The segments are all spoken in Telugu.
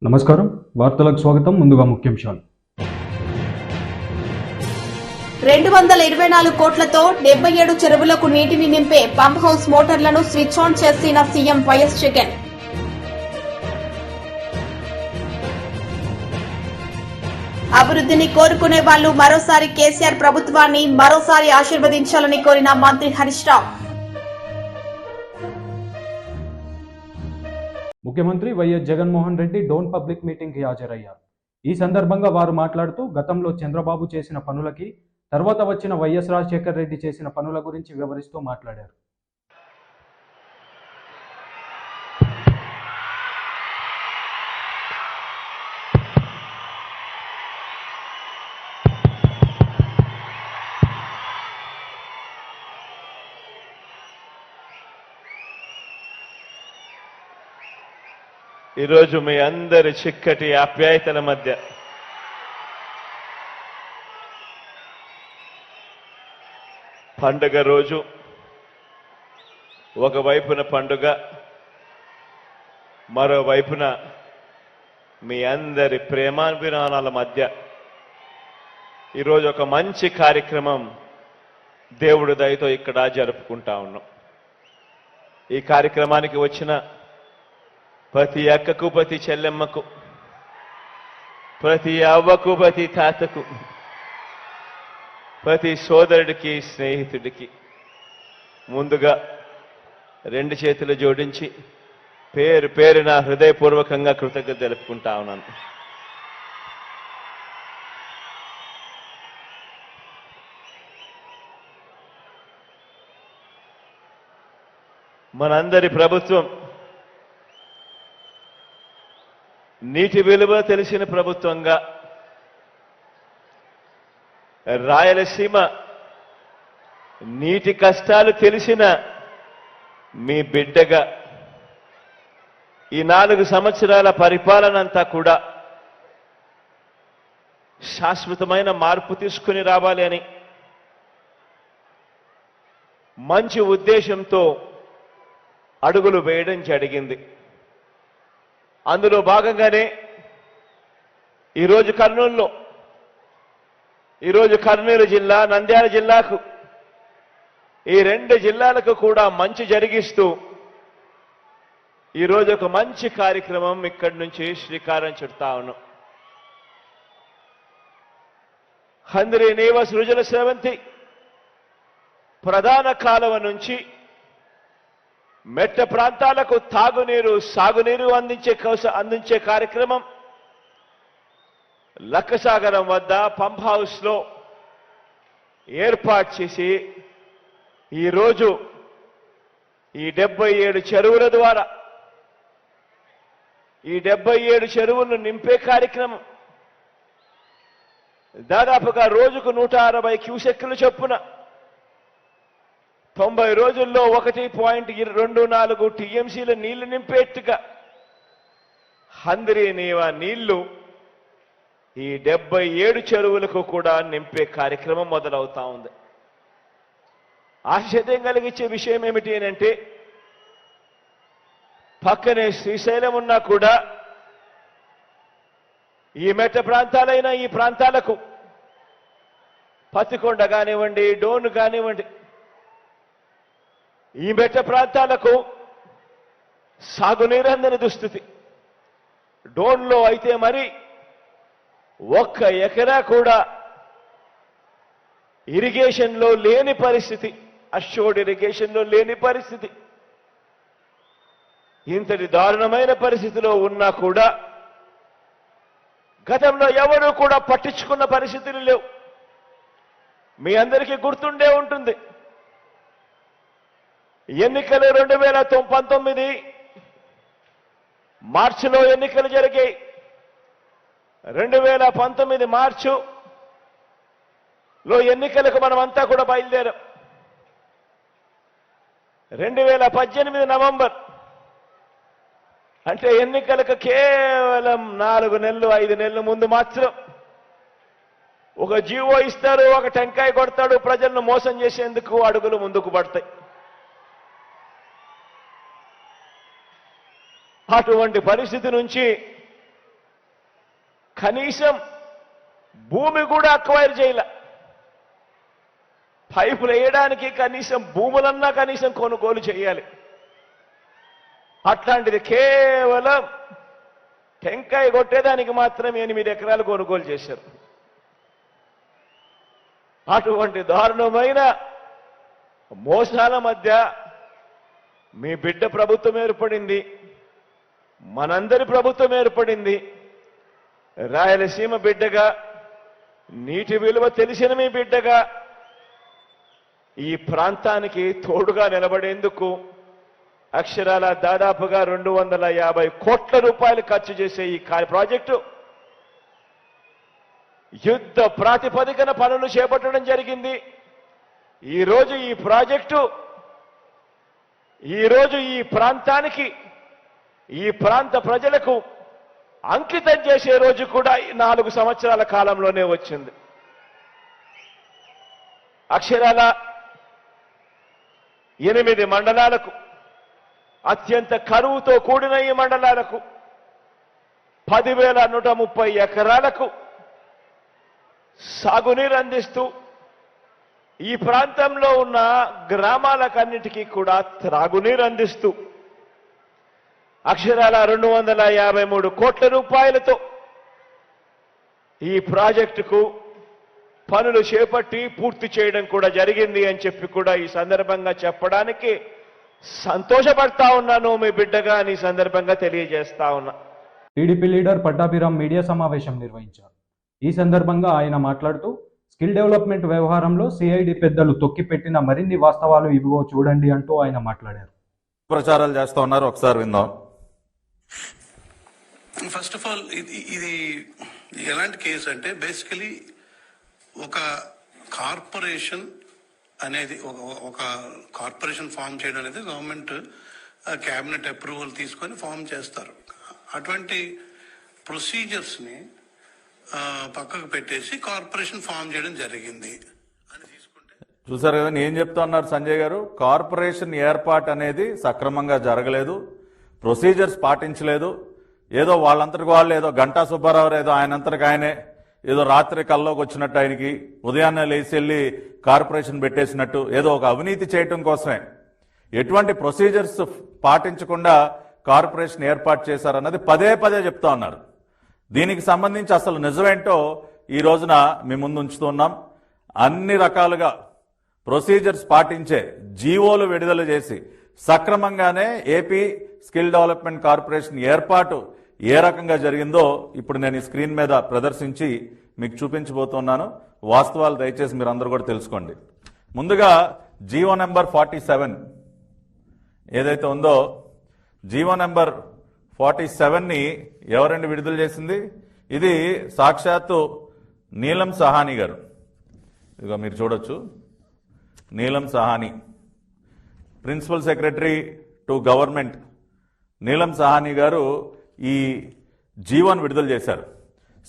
నమస్కారం వార్తలకు స్వాగతం. ముందుగా ముఖ్యాంశాలు. 224 కోట్లతో 77 చెరువులకు నీటిని నింపే పంప్ హౌస్ మోటార్లను స్విచ్ ఆన్ చేసిన సీఎం వైఎస్ జగన్. అభివృద్ధిని కోరుకునే వాళ్లు మరోసారి కేసీఆర్ ప్రభుత్వాన్ని మరోసారి ఆశీర్వదించాలని కోరిన మంత్రి హరీష్ రావు. ముఖ్యమంత్రి వైఎస్ జగన్మోహన్ రెడ్డి డోన్ పబ్లిక్ మీటింగ్కి హాజరయ్యారు. ఈ సందర్భంగా వారు మాట్లాడుతూ గతంలో చంద్రబాబు చేసిన పనులకి, తర్వాత వచ్చిన వైఎస్ రాజశేఖర రెడ్డి చేసిన పనుల గురించి వివరిస్తూ మాట్లాడారు. ఈరోజు మీ అందరి చిక్కటి ఆప్యాయతల మధ్య పండుగ రోజు, ఒకవైపున పండుగ, మరోవైపున మీ అందరి ప్రేమాభిమానాల మధ్య ఈరోజు ఒక మంచి కార్యక్రమం దేవుడి దయతో ఇక్కడ జరుపుకుంటా ఉన్నాం. ఈ కార్యక్రమానికి వచ్చిన ప్రతి అక్కకు, ప్రతి చెల్లెమ్మకు, ప్రతి అవ్వకు, ప్రతి తాతకు, ప్రతి సోదరుడికి, స్నేహితుడికి ముందుగా రెండు చేతులు జోడించి పేరు పేరున హృదయపూర్వకంగా కృతజ్ఞత తెలుపుకుంటా ఉన్నాను. మనందరి ప్రభుత్వం నీటి విలువ తెలిసిన ప్రభుత్వంగా, రాయలసీమ నీటి కష్టాలు తెలిసిన మీ బిడ్డగా ఈ 4 సంవత్సరాల పరిపాలన అంతా కూడా శాశ్వతమైన మార్పు తీసుకుని రావాలి అని మంచి ఉద్దేశంతో అడుగులు వేయడం జరిగింది. అందులో భాగంగానే ఈరోజు కర్నూలు జిల్లా, నంద్యాల జిల్లాకు, ఈ 2 జిల్లాలకు కూడా మంచి జరిగిస్తూ ఈరోజు ఒక మంచి కార్యక్రమం ఇక్కడి నుంచి శ్రీకారం చుడతా ఉన్నాం. హంద్రీ నీవ సృజల సేవంతి ప్రధాన కాలువ నుంచి మెట్ట ప్రాంతాలకు తాగునీరు, సాగునీరు అందించే కార్యక్రమం లక్కసాగరం వద్ద పంప్ హౌస్ లో ఏర్పాటు చేసి ఈరోజు ఈ 77 చెరువుల ద్వారా ఈ 77 చెరువులను నింపే కార్యక్రమం దాదాపుగా రోజుకు 160 క్యూసెక్కుల చొప్పున 90 రోజుల్లో 1.24 టీఎంసీల నీళ్లు నింపేట్టుగా హంద్రీ నీవ నీళ్లు ఈ 77 చెరువులకు కూడా నింపే కార్యక్రమం మొదలవుతా ఉంది. ఆశ్చర్యం కలిగించే విషయం ఏమిటి అంటే, పక్కనే శ్రీశైలం ఉన్నా కూడా ఈ మెట్ట ప్రాంతాలైన ఈ ప్రాంతాలకు పత్తికొండ కానివ్వండి, డోన్ కానివ్వండి, ఈ మెట్ట ప్రాంతాలకు సాగునీరు అందని దుస్థితి. డోన్లో అయితే మరి 1 ఎకరా కూడా ఇరిగేషన్లో లేని పరిస్థితి, అష్యూర్డ్ ఇరిగేషన్లో లేని పరిస్థితి. ఇంతటి దారుణమైన పరిస్థితిలో ఉన్నా కూడా గతంలో ఎవరూ కూడా పట్టించుకున్న పరిస్థితులు లేవు. మీ అందరికీ గుర్తుండే ఉంటుంది, ఎన్నికలు 2019 మార్చిలో ఎన్నికలు జరిగాయి. 2019 మార్చిలో ఎన్నికలకు మనమంతా కూడా బయలుదేరాం. 2018 నవంబర్ అంటే ఎన్నికలకు కేవలం 4 నెలలు 5 నెలల ముందు మాత్రం ఒక జీవో ఇస్తారు, ఒక టెంకాయ కొడతాడు, ప్రజలను మోసం చేసేందుకు అడుగులు ముందుకు పడతాయి. అటువంటి పరిస్థితి నుంచి కనీసం భూమి కూడా అక్వైర్ చేయాల. పైపులు వేయడానికి కనీసం భూములన్నా కనీసం కొనుగోలు చేయాలి. అట్లాంటిది కేవలం టెంకాయ కొట్టేదానికి మాత్రం 8 ఎకరాలు కొనుగోలు చేశారు. అటువంటి దారుణమైన మోసాల మధ్య మీ బిడ్డ ప్రభుత్వం ఏర్పడింది, మనందరి ప్రభుత్వం ఏర్పడింది. రాయలసీమ బిడ్డగా, నీటి విలువ తెలిసిన మీ బిడ్డగా ఈ ప్రాంతానికి తోడుగా నిలబడేందుకు అక్షరాల దాదాపుగా 250 కోట్ల రూపాయలు ఖర్చు చేసే ఈ ప్రాజెక్టు యుద్ధ ప్రాతిపదికన పనులు చేపట్టడం జరిగింది. ఈరోజు ఈ ప్రాజెక్టు ఈ ప్రాంతానికి, ఈ ప్రాంత ప్రజలకు అంకితం చేసే రోజు కూడా ఈ 4 సంవత్సరాల కాలంలోనే వచ్చింది. అక్షరాల 8 మండలాలకు, అత్యంత కరువుతో కూడిన ఈ మండలాలకు 10,130 ఎకరాలకు సాగునీరు అందిస్తూ ఈ ప్రాంతంలో ఉన్న గ్రామాలకన్నిటికీ కూడా త్రాగునీరు అందిస్తూ అక్షరాల 253 కోట్ల రూపాయలతో ఈ ప్రాజెక్టుకు పనులు చేపట్టి పూర్తి చేయడం కూడా జరిగింది అని చెప్పి కూడా ఈ సందర్భంగా చెప్పడానికి సంతోషపడతా ఉన్నాను మీ బిడ్డగా అని సందర్భంగా తెలియజేస్తా ఉన్నా. టీడీపీ లీడర్ పట్టాభిరామ్ మీడియా సమావేశం నిర్వహించారు. ఈ సందర్భంగా ఆయన మాట్లాడుతూ స్కిల్ డెవలప్మెంట్ వ్యవహారంలో సిఐడి పెద్దలు తొక్కిపెట్టిన మరిన్ని వాస్తవాలు ఇవిగో చూడండి అంటూ ఆయన మాట్లాడారు. ప్రచారాలు చేస్తా ఉన్నారు, ఒకసారి విందాం. ఫస్ట్ ఆఫ్ ఆల్ ఇది ఎలాంటి కేసు అంటే బేసికలీ ఒక కార్పొరేషన్ అనేది ఒక కార్పొరేషన్ ఫామ్ చేయడం అనేది గవర్నమెంట్ క్యాబినెట్ అప్రూవల్ తీసుకొని ఫామ్ చేస్తారు. అటువంటి ప్రొసీజర్స్ని పక్కకు పెట్టేసి కార్పొరేషన్ ఫామ్ చేయడం జరిగింది అని తీసుకుంటే చూసారు కదా ఏం చెప్తా ఉన్నారు సంజయ్ గారు. కార్పొరేషన్ ఏర్పాటు అనేది సక్రమంగా జరగలేదు, ప్రొసీజర్స్ పాటించలేదు. ఏదో వాళ్ళంతటికి వాళ్ళు ఏదో గంటా సుబ్బారావు ఏదో ఆయనంతటికి ఆయనే ఏదో రాత్రి కల్లోకి వచ్చినట్టు, ఆయనకి ఉదయాన్నే లేచి వెళ్ళి కార్పొరేషన్ పెట్టేసినట్టు ఏదో ఒక అవినీతి చేయటం కోసమే ఎటువంటి ప్రొసీజర్స్ పాటించకుండా కార్పొరేషన్ ఏర్పాటు చేశారన్నది పదే పదే చెప్తా ఉన్నారు. దీనికి సంబంధించి అసలు నిజమేంటో ఈ రోజున మీ ముందు ఉంచుతున్నాం. అన్ని రకాలుగా ప్రొసీజర్స్ పాటించే జీవోలు విడుదల చేసి సక్రమంగానే ఏపీ స్కిల్ డెవలప్మెంట్ కార్పొరేషన్ ఏర్పాటు ఏ రకంగా జరిగిందో ఇప్పుడు నేను ఈ స్క్రీన్ మీద ప్రదర్శించి మీకు చూపించబోతున్నాను. వాస్తవాలు దయచేసి మీరు అందరూ కూడా తెలుసుకోండి. ముందుగా జీవో నెంబర్ 47 ఏదైతే ఉందో, జీవో నెంబర్ 47ని ఎవరండి విడుదల చేసింది? ఇది సాక్షాత్తు నీలం సహాని గారు. ఇదిగో మీరు చూడొచ్చు, Neelam Sahni, principal secretary to government Neelam Sahni గారు ఈ జీవోని విడుదల చేశారు.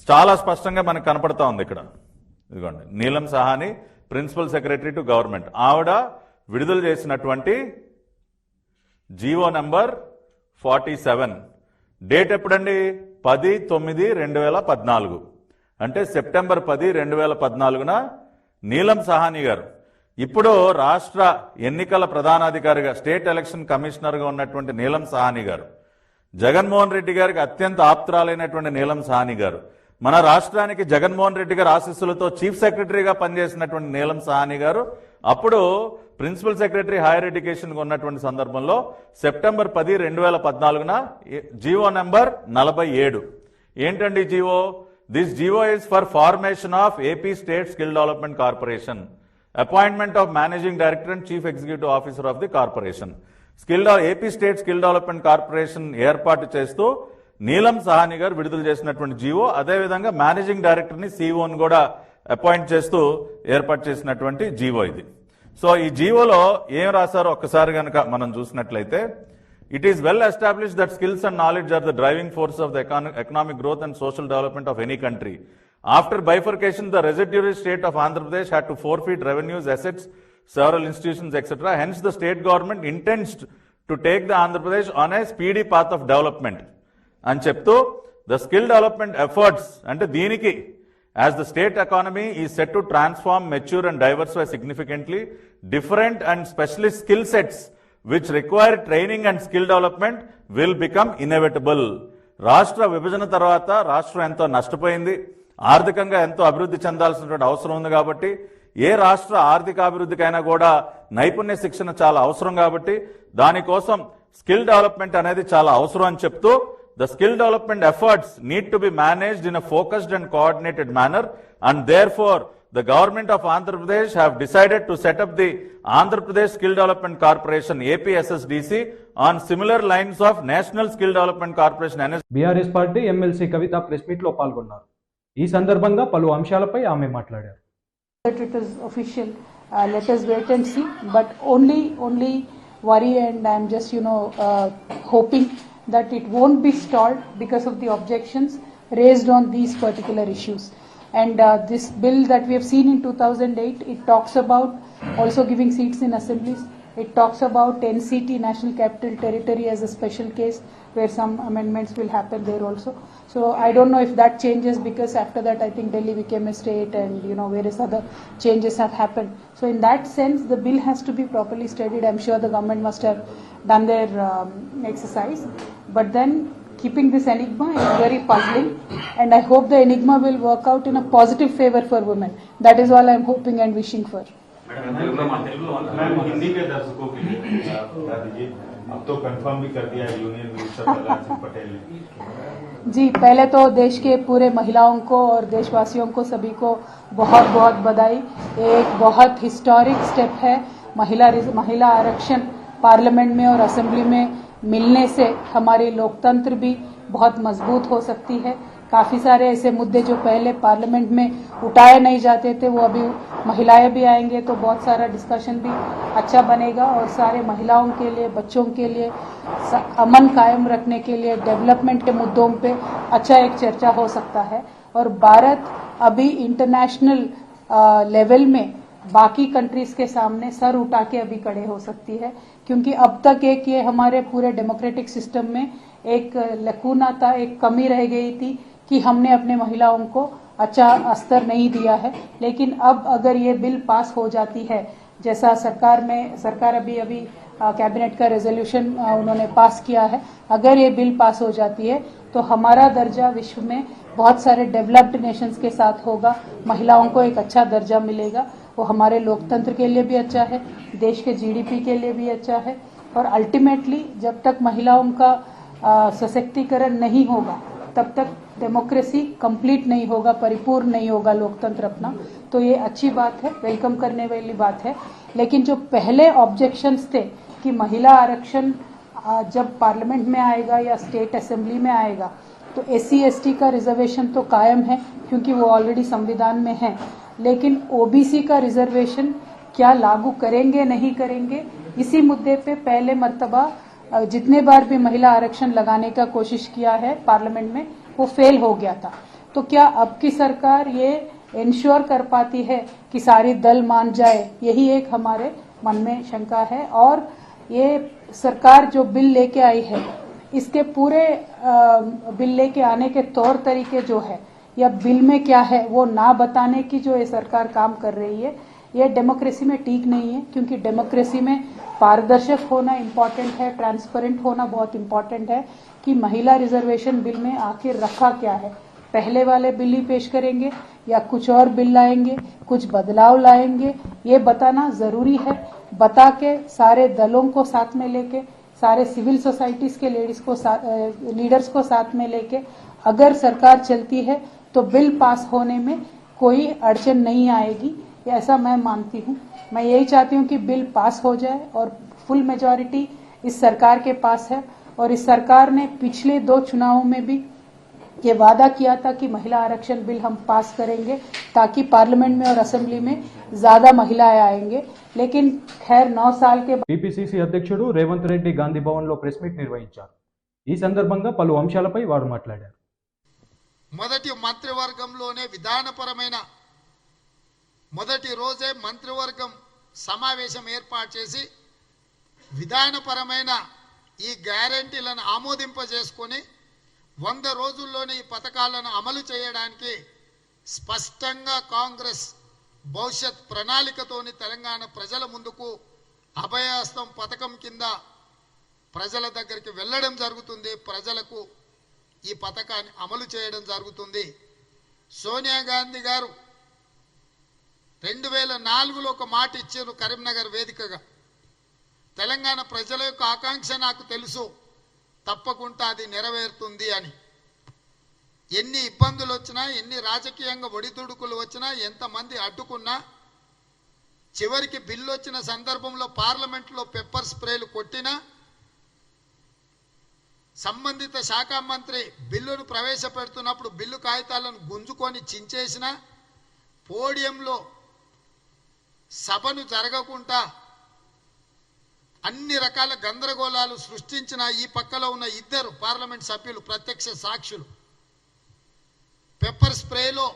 చాలా స్పష్టంగా మనకు కనపడతా ఉంది ఇక్కడ. ఇదిగోండి, Neelam Sahni principal secretary to government, ఆవిడ విడుదల చేసినటువంటి జీవో నెంబర్ 47. డేట్ ఎప్పుడండి? 10/9/2014, అంటే సెప్టెంబర్ 10, 2014న నీలం సహాని గారు, ఇప్పుడు రాష్ట్ర ఎన్నికల ప్రధానాధికారిగా, స్టేట్ ఎలక్షన్ కమిషనర్గా ఉన్నటువంటి నీలం సహాని గారు, జగన్మోహన్ రెడ్డి గారికి అత్యంత ఆప్తురాలైనటువంటి నీలం సహాని గారు, మన రాష్ట్రానికి జగన్మోహన్ రెడ్డి గారి ఆశీస్సులతో చీఫ్ సెక్రటరీగా పనిచేసినటువంటి నీలం సహాని గారు అప్పుడు ప్రిన్సిపల్ సెక్రటరీ హైయర్ ఎడ్యుకేషన్ ఉన్నటువంటి సందర్భంలో సెప్టెంబర్ 10, 2014న జీవో నెంబర్ 47. ఏంటండి GO? This GO is for formation of AP state skill development corporation, appointment of managing director and chief executive officer of the corporation. AP state skill development corporation ఏర్పాటు చేస్తూ నీలం సహాని గారు విడుదల చేసినటువంటి జీవో, అదేవిధంగా మేనేజింగ్ డైరెక్టర్ని సిఇఓని కూడా అపాయింట్ చేస్తూ ఏర్పాటు చేసినటువంటి జీవో ఇది. సో ఈ జీవోలో ఏం రాశారో ఒక్కసారి కనుక మనం చూసినట్లయితే, it is well established that skills and knowledge are the driving force of the economic growth and social development of any country. After bifurcation, the residuary state of Andhra Pradesh had to forfeit revenues, assets, several institutions, etc. Hence, the state government intends to take the Andhra Pradesh on a speedy path of development. And cheptu, the skill development efforts ante deeniki as the state economy is set to transform, mature and diversify significantly, different and specialist skill sets which require training and skill development will become inevitable. రాష్ట్ర విభజన తర్వాత రాష్ట్రం ఎంతో నష్టపోయింది, ఆర్థికంగా ఎంతో అభివృద్ధి చెందాల్సినటువంటి అవసరం ఉంది. కాబట్టి ఏ రాష్ట్ర ఆర్థిక అభివృద్ధికైనా కూడా నైపుణ్య శిక్షణ చాలా అవసరం. కాబట్టి దానికోసం స్కిల్ డెవలప్మెంట్ అనేది చాలా అవసరం అని చెప్తూ the skill development efforts need to be managed in a focused and coordinated manner, and therefore the government of Andhra Pradesh have decided to set up the Andhra Pradesh Skill Development Corporation APSSDC on similar lines of National Skill Development Corporation NS. BRS party MLC Kavitha press meet లో పాల్గొన్నారు. ఈ సందర్భంగా పలు అంశాలపై ఆమె మాట్లాడారు. It is official. Let us wait and see. But only worry, and I'm just hoping that it won't be stalled because of the objections raised on these particular issues. And this bill that we have seen in 2008, it talks about also giving seats in assemblies. It talks about NCT, National Capital Territory, as a special case where some amendments will happen there also. So I don't know if that changes, because after that I think Delhi became a state and various other changes have happened. So in that sense, the bill has to be properly studied. I'm sure the government must have done their exercise. But then keeping this enigma is very puzzling, and I hope the enigma will work out in a positive favor for women. That is all I'm hoping and wishing for. Hindi के दर्शकों के लिए बता दीजिए, अब तो कंफर्म भी कर दिया यूनियन मिनिस्टर प्रहलाद सिंह पटेल ने। जी, पहले तो देश के पूरे महिलाओं को और देशवासियों को सभी को बहुत बहुत बधाई। एक बहुत हिस्टोरिक स्टेप है। महिला आरक्षण पार्लियामेंट में और असेंबली में मिलने से हमारी लोकतंत्र भी बहुत मजबूत हो सकती है। काफ़ी सारे ऐसे मुद्दे जो पहले पार्लियामेंट में उठाए नहीं जाते थे, वो अभी महिलाएं भी आएंगे तो बहुत सारा डिस्कशन भी अच्छा बनेगा, और सारे महिलाओं के लिए, बच्चों के लिए, अमन कायम रखने के लिए, डेवलपमेंट के मुद्दों पे अच्छा एक चर्चा हो सकता है। और भारत अभी इंटरनेशनल लेवल में बाकी कंट्रीज के सामने सर उठा के अभी खड़े हो सकती है, क्योंकि अब तक एक ये हमारे पूरे डेमोक्रेटिक सिस्टम में एक लकूना था, एक कमी रह गई थी कि हमने अपने महिलाओं को अच्छा स्तर नहीं दिया है। लेकिन अब अगर ये बिल पास हो जाती है, जैसा सरकार अभी कैबिनेट का रेजोल्यूशन उन्होंने पास किया है, अगर ये बिल पास हो जाती है तो हमारा दर्जा विश्व में बहुत सारे डेवलप्ड नेशंस के साथ होगा। महिलाओं को एक अच्छा दर्जा मिलेगा, वो हमारे लोकतंत्र के लिए भी अच्छा है, देश के जीडीपी के लिए भी अच्छा है। और अल्टीमेटली जब तक महिलाओं का सशक्तिकरण नहीं होगा, तब तक डेमोक्रेसी कंप्लीट नहीं होगा, परिपूर्ण नहीं होगा लोकतंत्र अपना। तो ये अच्छी बात है, वेलकम करने वाली बात है। लेकिन जो पहले ऑब्जेक्शंस थे कि महिला आरक्षण जब पार्लियामेंट में आएगा या स्टेट असेंबली में आएगा तो SC/ST का रिजर्वेशन तो कायम है, क्योंकि वो ऑलरेडी संविधान में है। लेकिन OBC का रिजर्वेशन क्या लागू करेंगे नहीं करेंगे, इसी मुद्दे पे पहले मर्तबा जितने बार भी महिला आरक्षण लगाने का कोशिश किया है पार्लियामेंट में, वो फेल हो गया था। तो क्या अब की सरकार ये इंश्योर कर पाती है कि सारी दल मान जाए? यही एक हमारे मन में शंका है। और ये सरकार जो बिल लेके आई है, इसके पूरे बिल लेके आने के तौर तरीके जो है या बिल में क्या है वो ना बताने की जो ये सरकार काम कर रही है, ये डेमोक्रेसी में ठीक नहीं है। क्योंकि डेमोक्रेसी में पारदर्शक होना इम्पॉर्टेंट है, ट्रांसपेरेंट होना बहुत इम्पॉर्टेंट है। कि महिला रिजर्वेशन बिल में आखिर रखा क्या है, पहले वाले बिल ही पेश करेंगे या कुछ और बिल लाएंगे, कुछ बदलाव लाएंगे, ये बताना जरूरी है। बता के सारे दलों को साथ में लेके, सारे सिविल सोसाइटीज के लीडर्स को साथ में लेके अगर सरकार चलती है तो बिल पास होने में कोई अड़चन नहीं आएगी, ऐसा मैं मानती हूँ। मैं यही चाहती हूँ कि बिल पास हो जाए और फुल मेजॉरिटी इस सरकार के पास है। और इस सरकार ने पिछले 2 चुनावों में भी ये वादा किया था कि महिला आरक्षण बिल हम पास करेंगे ताकि पार्लियामेंट में और असेंबली में ज्यादा महिलाएं आएंगे। लेकिन खैर 9 साल के టీపీసీసీ అధ్యక్షుడు రేవంత్ రెడ్డి గాంధీ భవన్ లో ప్రెస్ మీట్ నిర్వహించారు. ఈ సందర్భంగా పలు అంశాలపై వారు మాట్లాడారు. మొదటి మంత్రివర్గంలోనే విధానపరమైన మొదటి రోజే మంత్రివర్గం సమావేశం ఏర్పాటు చేసి విధానపరమైన ఈ గ్యారెంటీలను ఆమోదింపజేసుకొని 100 రోజుల్లోనే ఈ పథకాలను అమలు చేయడానికి స్పష్టంగా కాంగ్రెస్ భవిష్యత్ ప్రణాళికతోని తెలంగాణ ప్రజల ముందుకు అభయహస్తం పథకం కింద ప్రజల దగ్గరికి వెళ్ళడం జరుగుతుంది. ప్రజలకు ఈ పథకాన్ని అమలు చేయడం జరుగుతుంది. సోనియా గాంధీ గారు 2004లో ఒక మాట ఇచ్చారు కరీంనగర్ వేదికగా, తెలంగాణ ప్రజల యొక్క ఆకాంక్ష నాకు తెలుసు, తప్పకుండా అది నెరవేరుతుంది అని. ఎన్ని ఇబ్బందులు వచ్చినా, ఎన్ని రాజకీయంగా ఒడిదుడుకులు వచ్చినా, ఎంతమంది అడ్డుకున్నా, చివరికి బిల్లు వచ్చిన సందర్భంలో పార్లమెంట్లో పెప్పర్ స్ప్రేలు కొట్టినా, సంబంధిత శాఖ మంత్రి బిల్లును ప్రవేశపెడుతున్నప్పుడు బిల్లు కాగితాలను గుంజుకొని చించేసిన, పోడియంలో సభను జరగకుండా అన్ని రకాల గందరగోళాలు సృష్టించిన ఈ పక్కలో ఉన్న 2 పార్లమెంట్ సభ్యులు ప్రత్యక్ష సాక్షులు. పెప్పర్ స్ప్రేలో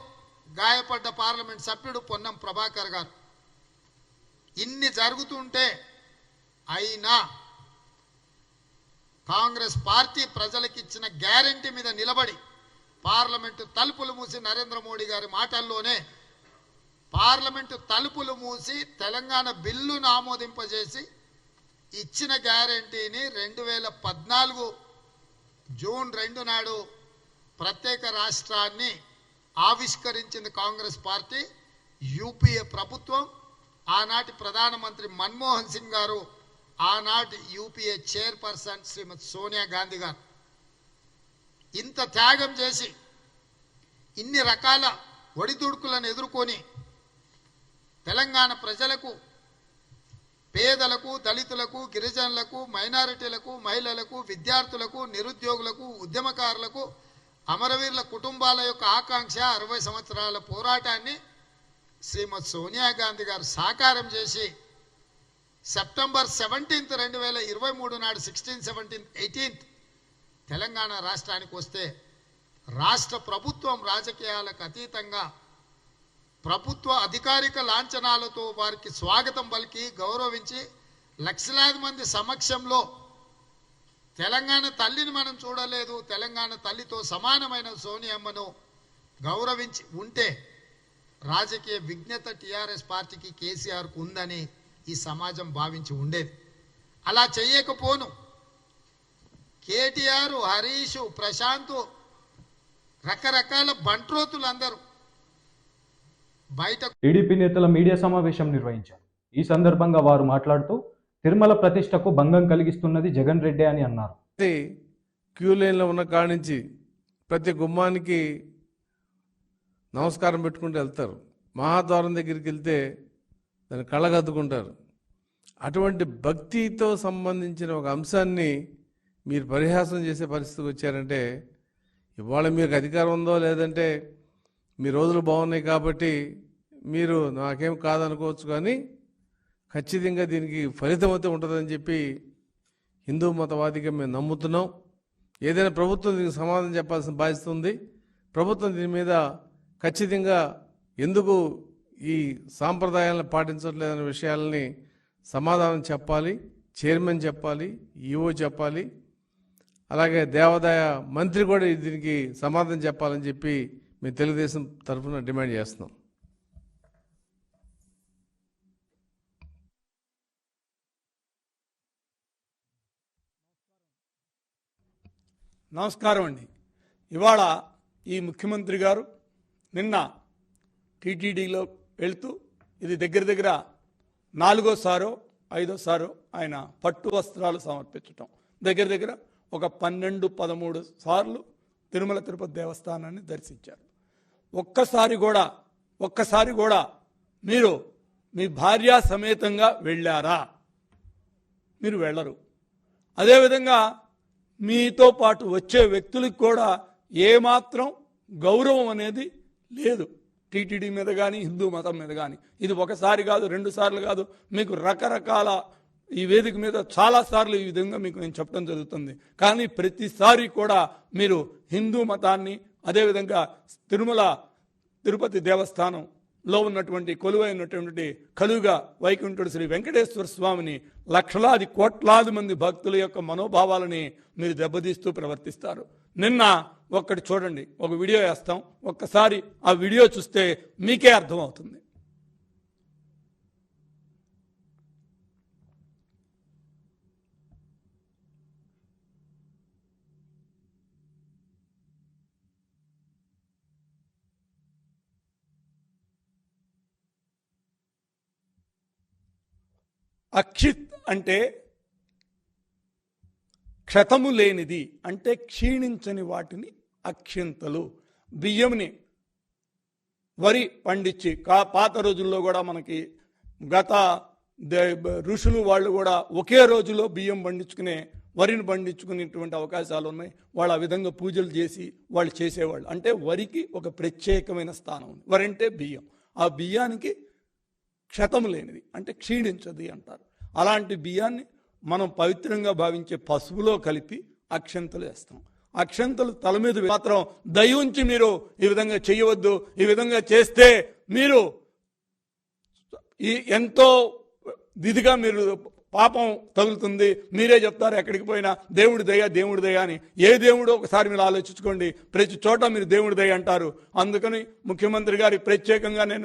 గాయపడ్డ పార్లమెంట్ సభ్యుడు పొన్నం ప్రభాకర్ గారు. ఇన్ని జరుగుతుంటే అయినా కాంగ్రెస్ పార్టీ ప్రజలకు ఇచ్చిన గ్యారెంటీ మీద నిలబడి పార్లమెంటు తలుపులు మూసి, నరేంద్ర మోడీ గారి మాటల్లోనే పార్లమెంటు తలుపులు మూసి తెలంగాణ బిల్లును ఆమోదింపజేసి ఇచ్చిన గ్యారెంటీని 2014 జూన్ 2 నాడు ప్రత్యేక రాష్ట్రాన్ని ఆవిష్కరించింది కాంగ్రెస్ పార్టీ. యూపీఏ ప్రభుత్వం, ఆనాటి ప్రధానమంత్రి మన్మోహన్ సింగ్ గారు, ఆనాటి యూపీఏ చైర్పర్సన్ శ్రీమతి సోనియా గాంధీ గారు ఇంత త్యాగం చేసి ఇన్ని రకాల ఒడిదుడుకులను ఎదుర్కొని తెలంగాణ ప్రజలకు, పేదలకు, దళితులకు, గిరిజనులకు, మైనారిటీలకు, మహిళలకు, విద్యార్థులకు, నిరుద్యోగులకు, ఉద్యమకారులకు, అమరవీరుల కుటుంబాల యొక్క ఆకాంక్ష 60 సంవత్సరాల పోరాటాన్ని శ్రీమతి సోనియా గాంధీ గారు సాకారం చేసి సెప్టెంబర్ 17, 2023 నాడు 16, 17, 18 తెలంగాణ రాష్ట్రానికి వస్తే రాష్ట్ర ప్రభుత్వం రాజకీయాలకు అతీతంగా ప్రభుత్వ అధికారిక లాంఛనాలతో వారికి స్వాగతం పలికి గౌరవించి లక్షలాది మంది సమక్షంలో తెలంగాణ తల్లిని మనం చూడలేదు, తెలంగాణ తల్లితో సమానమైన సోనియమ్మను గౌరవించి ఉంటే రాజకీయ విజ్ఞత టీఆర్ఎస్ పార్టీకి, కేసీఆర్కు ఉందని ఈ సమాజం భావించి ఉండేది. అలా చేయకపోను కేటీఆర్, హరీష్, ప్రశాంత్, రకరకాల బంట్రోతులు అందరూ బయట టీడీపీ నేతల మీడియా సమావేశం నిర్వహించారు. ఈ సందర్భంగా వారు మాట్లాడుతూ తిరుమల ప్రతిష్టకు భంగం కలిగిస్తున్నది జగన్ రెడ్డి అని అన్నారు. క్యూ లైన్లో ఉన్న కాడి నుంచి ప్రతి గుమ్మానికి నమస్కారం పెట్టుకుంటూ వెళ్తారు. మహాద్వారం దగ్గరికి వెళ్తే దాన్ని కళ్ళగద్దుకుంటారు. అటువంటి భక్తితో సంబంధించిన ఒక అంశాన్ని మీరు పరిహాసం చేసే పరిస్థితికి వచ్చారంటే ఇవాళ మీకు అధికారం ఉందో లేదంటే మీ రోజులు బాగున్నాయి కాబట్టి మీరు నాకేం కాదనుకోవచ్చు, కానీ ఖచ్చితంగా దీనికి ఫలితం అయితే ఉంటుందని చెప్పి హిందూ మతవాదిగా మేము నమ్ముతున్నాం. ఏదైనా ప్రభుత్వం దీనికి సమాధానం చెప్పాల్సిన బాధ్యత ఉంది. ప్రభుత్వం దీని మీద ఖచ్చితంగా ఎందుకు ఈ సాంప్రదాయాలను పాటించట్లేదనే విషయాలని సమాధానం చెప్పాలి. చైర్మన్ చెప్పాలి, ఈఓ చెప్పాలి, అలాగే దేవాదాయ మంత్రి కూడా దీనికి సమాధానం చెప్పాలని చెప్పి మేము తెలుగుదేశం తరఫున డిమాండ్ చేస్తున్నాం. నమస్కారం అండి. ఇవాళ ఈ ముఖ్యమంత్రి గారు నిన్న టీటీడీలో వెళ్తూ ఇది దగ్గర దగ్గర 4వ, 5వ ఆయన పట్టు వస్త్రాలు సమర్పించటం, దగ్గర దగ్గర ఒక 12, 13 సార్లు తిరుమల తిరుపతి దేవస్థానాన్ని దర్శించారు. ఒక్కసారి కూడా మీరు మీ భార్య సమేతంగా వెళ్ళారా? మీరు వెళ్ళరు. అదేవిధంగా మీతో పాటు వచ్చే వ్యక్తులకు కూడా ఏమాత్రం గౌరవం అనేది లేదు. టీటీడీ మీద కానీ, హిందూ మతం మీద కానీ. ఇది ఒకసారి కాదు, 2 సార్లు కాదు, మీకు రకరకాల ఈ వేదిక మీద చాలాసార్లు ఈ విధంగా మీకు నేను చెప్పడం జరుగుతుంది. కానీ ప్రతిసారి కూడా మీరు హిందూ మతాన్ని, అదేవిధంగా తిరుమల తిరుపతి దేవస్థానంలో ఉన్నటువంటి కొలువైనటువంటి కలుగా వైకుంఠుడు శ్రీ వెంకటేశ్వర స్వామిని లక్షలాది కోట్లాది మంది భక్తుల యొక్క మనోభావాలని మీరు దెబ్బతీస్తూ ప్రవర్తిస్తారు. నిన్న ఒక్కటి చూడండి, ఒక వీడియో వేస్తాం, ఒక్కసారి ఆ వీడియో చూస్తే మీకే అర్థమవుతుంది. అక్షిత్ అంటే క్షతము లేనిది, అంటే క్షీణించని వాటిని అక్షింతలు. బియ్యంని వరి పండించి పాత రోజుల్లో కూడా మనకి గత ఋషులు వాళ్ళు కూడా ఒకే రోజులో బియ్యం పండించుకునే వరిని పండించుకునేటువంటి అవకాశాలు ఉన్నాయి. వాళ్ళు ఆ విధంగా పూజలు చేసి వాళ్ళు చేసేవాళ్ళు. అంటే వరికి ఒక ప్రత్యేకమైన స్థానం ఉంది. వరి అంటే బియ్యం, ఆ బియ్యానికి క్షతము లేనిది అంటే క్షీణించది అంటారు. అలాంటి బియ్యాన్ని మనం పవిత్రంగా భావించే పసుపులో కలిపి అక్షంతలు వేస్తాం. అక్షంతలు తల మీద మాత్రం దయ ఉంచి మీరు ఈ విధంగా చేయవద్దు. ఈ విధంగా చేస్తే మీరు ఎంతో దిదిగా మీరు పాపం తగులుతుంది. మీరే చెప్తారు ఎక్కడికి పోయినా దేవుడి దయ దేవుడి దయ అని. ఏ దేవుడో ఒకసారి మీరు ఆలోచించుకోండి. ప్రతి చోట మీరు దేవుడి దయ అంటారు. అందుకని ముఖ్యమంత్రి గారి ప్రత్యేకంగా నేను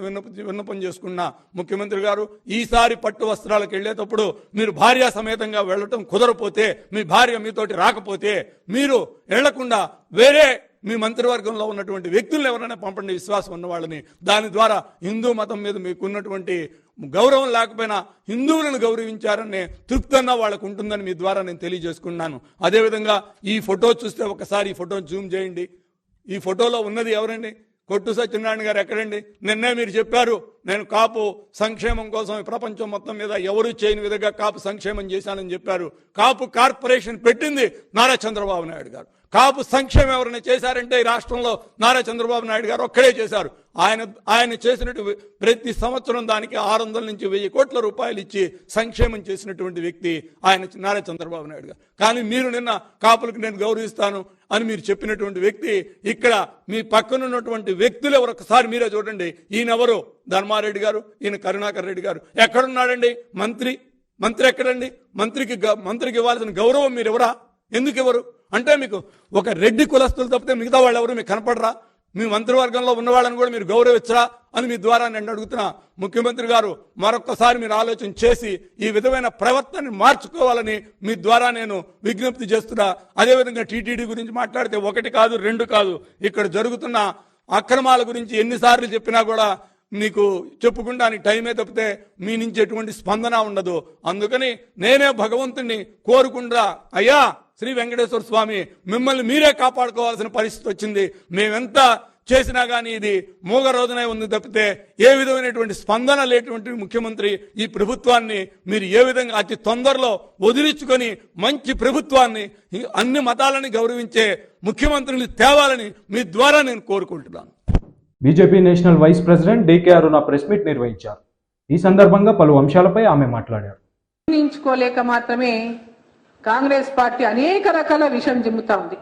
విన్నపం చేసుకున్నా. ముఖ్యమంత్రి గారు, ఈసారి పట్టు వస్త్రాలకు వెళ్ళేటప్పుడు మీరు భార్య సమేతంగా వెళ్ళటం కుదరపోతే, మీ భార్య మీతోటి రాకపోతే, మీరు వెళ్లకుండా వేరే మీ మంత్రివర్గంలో ఉన్నటువంటి వ్యక్తులను ఎవరైనా పంపండి, విశ్వాసం ఉన్న వాళ్ళని. దాని ద్వారా హిందూ మతం మీద మీకున్నటువంటి గౌరవం లేకపోయినా హిందువులను గౌరవించారనే తృప్తన్నా వాళ్ళకు ఉంటుందని మీ ద్వారా నేను తెలియజేసుకున్నాను. అదేవిధంగా ఈ ఫోటో చూస్తే ఒకసారి ఈ ఫోటోని జూమ్ చేయండి. ఈ ఫోటోలో ఉన్నది ఎవరండి? కొట్టు సత్యనారాయణ గారు ఎక్కడండి? నిన్నే మీరు చెప్పారు నేను కాపు సంక్షేమం కోసం ప్రపంచం మొత్తం మీద ఎవరూ చేయని విధంగా కాపు సంక్షేమం చేశానని చెప్పారు. కాపు కార్పొరేషన్ పెట్టింది నారా చంద్రబాబు నాయుడు గారు. కాపు సంక్షేమం ఎవరైనా చేశారంటే ఈ రాష్ట్రంలో నారా చంద్రబాబు నాయుడు గారు ఒక్కడే చేశారు. ఆయన చేసినట్టు ప్రతి సంవత్సరం దానికి 600 నుంచి 1000 కోట్ల రూపాయలు ఇచ్చి సంక్షేమం చేసినటువంటి వ్యక్తి ఆయన నారా చంద్రబాబు నాయుడు గారు. కానీ మీరు నిన్న కాపులకు నేను గౌరవిస్తాను అని మీరు చెప్పినటువంటి వ్యక్తి ఇక్కడ మీ పక్కనున్నటువంటి వ్యక్తులు ఎవరు ఒకసారి మీరే చూడండి. ఈయనెవరు? ధర్మారెడ్డి గారు, ఈయన కరుణాకర్ రెడ్డి గారు. ఎక్కడున్నాడండి మంత్రి ఎక్కడండి? మంత్రికి ఇవ్వాల్సిన గౌరవం మీరు ఎవరా? ఎందుకు ఎవరు? అంటే మీకు ఒక రెడ్డి కులస్తులు తప్పితే మిగతా వాళ్ళు ఎవరు మీకు కనపడరా? మీ మంత్రివర్గంలో ఉన్న వాళ్ళని కూడా మీరు గౌరవించరా అని మీ ద్వారా నేను అడుగుతున్నా. ముఖ్యమంత్రి గారు, మరొక్కసారి మీరు ఆలోచన చేసి ఈ విధమైన ప్రవర్తనని మార్చుకోవాలని మీ ద్వారా నేను విజ్ఞప్తి చేస్తున్నా. అదేవిధంగా టీటీడీ గురించి మాట్లాడితే 1 కాదు 2 కాదు, ఇక్కడ జరుగుతున్న అక్రమాల గురించి ఎన్నిసార్లు చెప్పినా కూడా మీకు చెప్పుకుంటానికి టైమే తప్పితే మీ నుంచి ఎటువంటి స్పందన ఉండదు. అందుకని నేనే భగవంతుణ్ణి కోరుకుంటా, అయ్యా శ్రీ వెంకటేశ్వర స్వామి మిమ్మల్ని మీరే కాపాడుకోవాల్సిన పరిస్థితి వచ్చింది. మేమెంత చేసినా కానీ ఇది మూగ రోజునే ఉంది తప్పితే ఏ విధమైనటువంటి స్పందన లేటువంటి ముఖ్యమంత్రి ఈ ప్రభుత్వాన్ని మీరు ఏ విధంగా అతి తొందరలో వదిలించుకొని మంచి ప్రభుత్వాన్ని అన్ని మతాలని గౌరవించే ముఖ్యమంత్రిని తేవాలని మీ ద్వారా నేను కోరుకుంటున్నాను. BJP national vice president DK Aruna press meet నిర్వహించారు. ఈ సందర్భంగా పలు అంశాలపై ఆమె మాట్లాడారు. జీర్ణించుకోలేక మాత్రమే కాంగ్రెస్ పార్టీ అనేక రకాల విషం జిమ్ముతా ఉంది.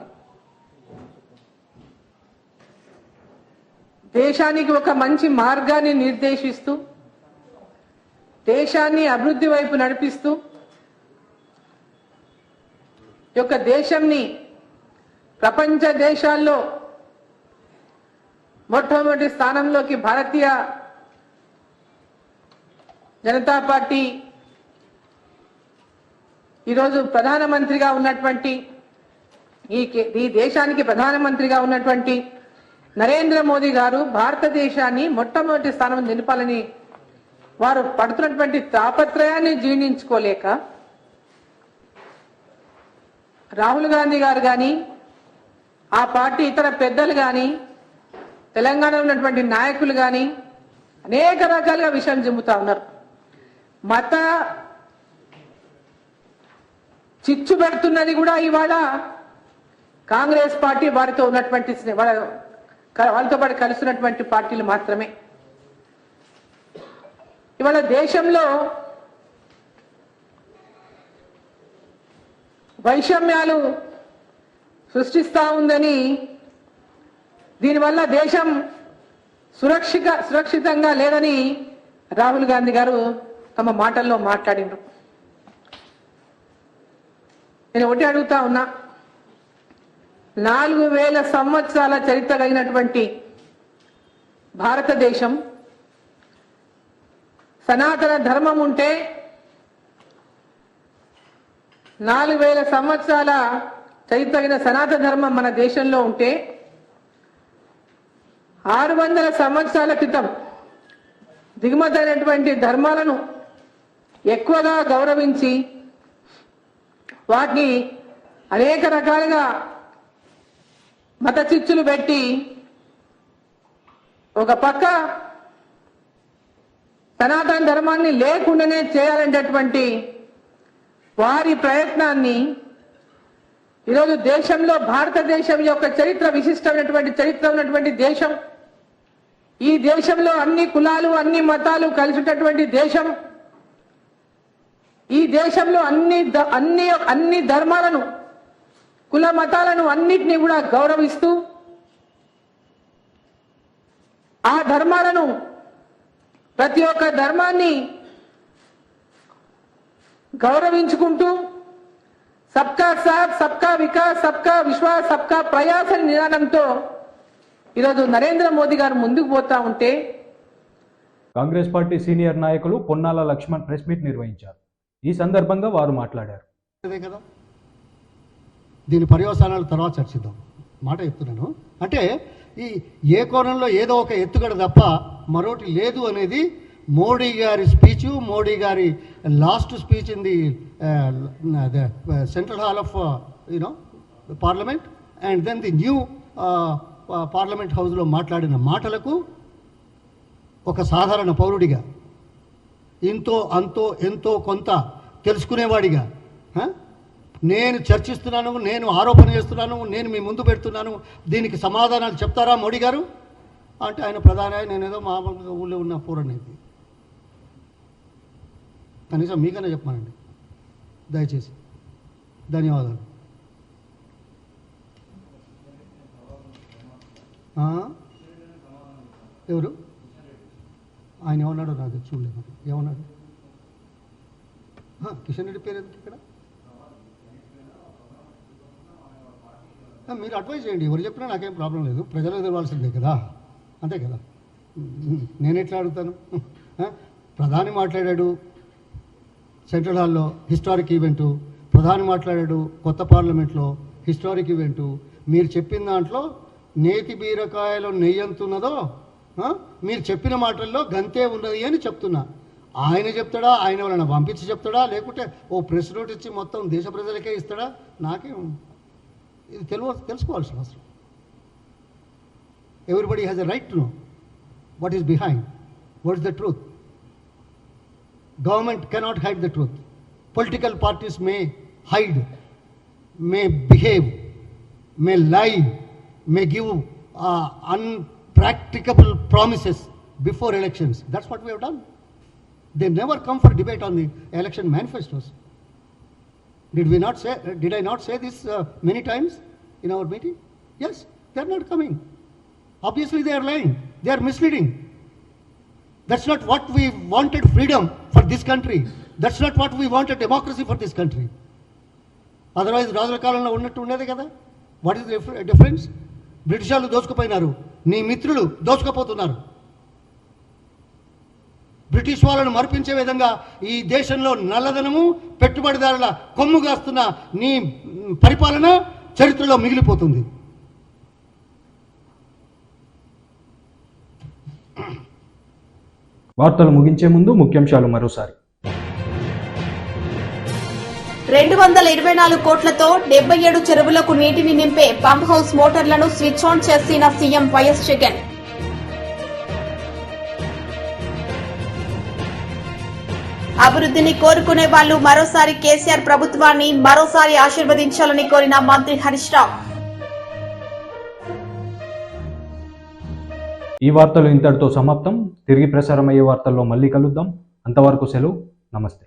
దేశానికి ఒక మంచి మార్గాన్ని నిర్దేశిస్తూ దేశాన్ని అభివృద్ధి వైపు నడిపిస్తూ ఈ యొక్క దేశంని ప్రపంచ దేశాల్లో మొట్టమొదటి స్థానంలోకి భారతీయ జనతా పార్టీ ఈరోజు ప్రధానమంత్రిగా ఉన్నటువంటి ఈ దేశానికి ప్రధానమంత్రిగా ఉన్నటువంటి నరేంద్ర మోదీ గారు భారతదేశాన్ని మొట్టమొదటి స్థానం నిలపాలని వారు పడుతున్నటువంటి తాపత్రయాన్ని జీర్ణించుకోలేక రాహుల్ గాంధీ గారు కానీ ఆ పార్టీ ఇతర పెద్దలు కానీ తెలంగాణలో ఉన్నటువంటి నాయకులు కానీ అనేక రకాలుగా విషయం జిమ్ముతా ఉన్నారు. మత చిచ్చు పెడుతున్నది కూడా ఇవాళ కాంగ్రెస్ పార్టీ వారితో ఉన్నటువంటి వాళ్ళతో పాటు కలుస్తున్నటువంటి పార్టీలు మాత్రమే. ఇవాళ దేశంలో వైషమ్యాలు సృష్టిస్తా ఉందని, దీనివల్ల దేశం సురక్షితంగా లేదని రాహుల్ గాంధీ గారు తమ మాటల్లో మాట్లాడినారు. నేను ఒకటి అడుగుతా ఉన్నా, 4000 సంవత్సరాల చరిత్ర కలిగినటువంటి భారతదేశం, సనాతన ధర్మం ఉంటే 4000 సంవత్సరాల చరిత్ర కలిగిన సనాతన ధర్మం మన దేశంలో ఉంటే 600 సంవత్సరాల క్రితం దిగుమతైనటువంటి ధర్మాలను ఎక్కువగా గౌరవించి వాటిని అనేక రకాలుగా మత చిచ్చులు పెట్టి ఒక పక్క సనాతన ధర్మాన్ని లేకుండానే చేయాలనేటటువంటి వారి ప్రయత్నాన్ని ఈరోజు దేశంలో భారతదేశం యొక్క చరిత్ర విశిష్టమైనటువంటి చరిత్ర ఉన్నటువంటి దేశం, ఈ దేశంలో అన్ని కులాలు అన్ని మతాలు కలిసినటువంటి దేశం, ఈ దేశంలో అన్ని ధర్మాలను కుల మతాలను అన్నిటినీ కూడా గౌరవిస్తూ ఆ ధర్మాలను ప్రతి ఒక్క ధర్మాన్ని గౌరవించుకుంటూ సబ్కా సాథ్ సబ్కా వికాస్ సబ్కా విశ్వాస్ సబ్కా ప్రయాస్ అనే నినాదంతో ఈరోజు నరేంద్ర మోదీ గారు ముందుకు పోతా ఉంటే కాంగ్రెస్ పార్టీ సీనియర్ నాయకులు పొన్నాల లక్ష్మణ్ ప్రెస్ మీట్ నిర్వహించారు. ఈ సందర్భంగా వారు మాట్లాడారు. కదా దీని పర్యవసానాలు తర్వాత చర్చిద్దాం. మాట చెప్తున్నాను అంటే ఈ ఏ కోణంలో ఏదో ఒక ఎత్తుగడ తప్ప మరోటి లేదు అనేది మోడీ గారి స్పీచ్, మోడీ గారి last speech in the central hall of parliament and then the new parliament హౌస్లో మాట్లాడిన మాటలకు ఒక సాధారణ పౌరుడిగా ఇంతో అంతో ఎంతో కొంత తెలుసుకునేవాడిగా నేను చర్చిస్తున్నాను, నేను ఆరోపణ చేస్తున్నాను, నేను మీ ముందు పెడుతున్నాను, దీనికి సమాధానాలు చెప్తారా మోడీ గారు అంటే ఆయన ప్రధాని, నేనేదో మామూలుగా ఊళ్ళో ఉన్న పూరనేది. కనీసం మీకన్నా చెప్పమానండి దయచేసి. ధన్యవాదాలు. ఎవరు ఆయన ఏమన్నాడో నాకు చూడలేదు. ఏమన్నాడు? కిషన్ రెడ్డి పేరు ఎందుకు ఇక్కడ? మీరు అడ్వైజ్ చేయండి, ఎవరు చెప్పినా నాకేం ప్రాబ్లం లేదు, ప్రజలకు తెలవాల్సిందే కదా, అంతే కదా. నేను ఎట్లా అడుగుతాను? ప్రధాని మాట్లాడాడు సెంట్రల్ హాల్లో, హిస్టారిక్ ఈవెంటు. ప్రధాని మాట్లాడాడు కొత్త పార్లమెంట్లో, హిస్టారిక్ ఈవెంటు. మీరు చెప్పిన దాంట్లో నేతి బీరకాయలో నెయ్యి ఎంతున్నదో మీరు చెప్పిన మాటల్లో గంతే ఉన్నది అని చెప్తున్నా. ఆయన చెప్తాడా, ఆయన వాళ్ళని పంపించి చెప్తాడా, లేకుంటే ఓ ప్రెస్ నోట్ ఇచ్చి మొత్తం దేశ ప్రజలకే ఇస్తాడా? నాకేం ఇది తెలుసుకోవాల్సిన అవసరం. Everybody has a right to know what is behind, what is the truth. Government cannot hide the truth. Political parties may hide, may behave, may lie, may give unpracticable promises before elections. That's what we have done. They never come for debate on the election manifestos. Did I not say this many times in our meeting? Yes, they are not coming. Obviously they are lying. They are misleading. That's not what we wanted freedom for this country. That's not what we wanted democracy for this country. Otherwise, రాజుల కాలంలో ఉన్నట్టు ఉండేది కదా. What is difference? బ్రిటిష్ వాళ్ళు దోచుకుపోయినారు, నీ మిత్రులు దోచుకుపోతున్నారు. బ్రిటిష్ వాళ్ళను మరిపించే విధంగా ఈ దేశంలో నల్లధనము, పెట్టుబడిదారుల కొమ్ము కాస్తున్న నీ పరిపాలన చరిత్రలో మిగిలిపోతుంది. వార్తలు ముగించే ముందు ముఖ్యాంశాలు మరోసారి. 224 కోట్లతో 77 చెరువులకు నీటిని నింపే పంప్ హౌస్ మోటార్లను స్విచ్ ఆన్ చేసిన సీఎం వైఎస్ జగన్. అభివృద్ధిని కోరుకునే వాళ్లు మరోసారి కేసీఆర్ ప్రభుత్వాన్ని మరోసారి ఆశీర్వదించాలని కోరిన మంత్రి హరీష్ రావు. ఈ వార్తలు ఇంతటితో సమాప్తం. తిరిగి ప్రసారమయ్యే వార్తల్లో మళ్ళీ కలుద్దాం. అంతవరకు సెలవు. నమస్తే.